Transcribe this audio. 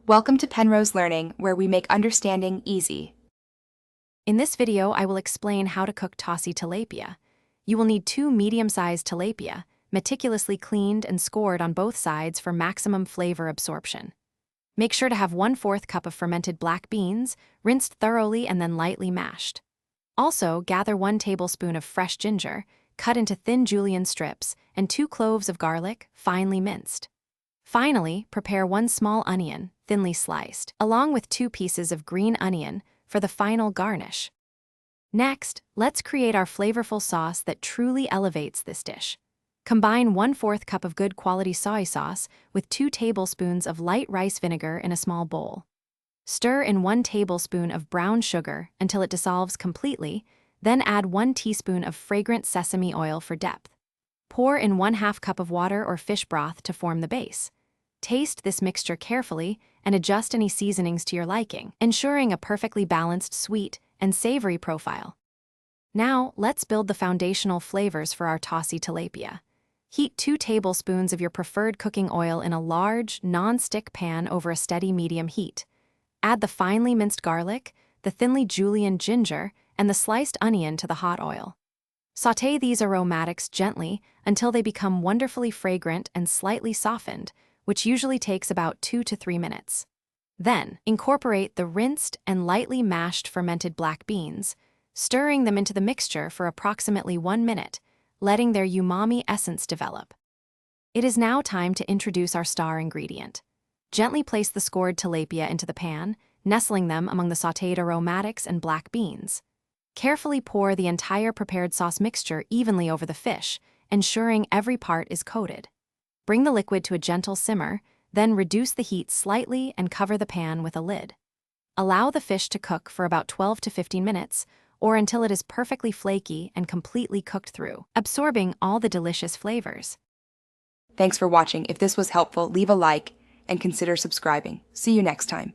Welcome to Penrose Learning, where we make understanding easy. In this video, I will explain how to cook Tausi Tilapia. You will need 2 medium-sized tilapia, meticulously cleaned and scored on both sides for maximum flavor absorption. Make sure to have 1/4 cup of fermented black beans, rinsed thoroughly and then lightly mashed. Also, gather 1 tablespoon of fresh ginger, cut into thin julienne strips, and 2 cloves of garlic, finely minced. Finally, prepare 1 small onion, thinly sliced, along with 2 pieces of green onion for the final garnish. Next, let's create our flavorful sauce that truly elevates this dish. Combine 1/4 cup of good quality soy sauce with 2 tablespoons of light rice vinegar in a small bowl. Stir in 1 tablespoon of brown sugar until it dissolves completely, then add 1 teaspoon of fragrant sesame oil for depth. Pour in 1/2 cup of water or fish broth to form the base. Taste this mixture carefully and adjust any seasonings to your liking, ensuring a perfectly balanced sweet and savory profile. Now, let's build the foundational flavors for our Tausi Tilapia. Heat 2 tablespoons of your preferred cooking oil in a large, non-stick pan over a steady medium heat. Add the finely minced garlic, the thinly julienne ginger, and the sliced onion to the hot oil. Sauté these aromatics gently until they become wonderfully fragrant and slightly softened, which usually takes about 2 to 3 minutes. Then, incorporate the rinsed and lightly mashed fermented black beans, stirring them into the mixture for approximately 1 minute, letting their umami essence develop. It is now time to introduce our star ingredient. Gently place the scored tilapia into the pan, nestling them among the sautéed aromatics and black beans. Carefully pour the entire prepared sauce mixture evenly over the fish, ensuring every part is coated. Bring the liquid to a gentle simmer, then reduce the heat slightly and cover the pan with a lid. Allow the fish to cook for about 12 to 15 minutes, or until it is perfectly flaky and completely cooked through, absorbing all the delicious flavors. Thanks for watching. If this was helpful, leave a like and consider subscribing. See you next time.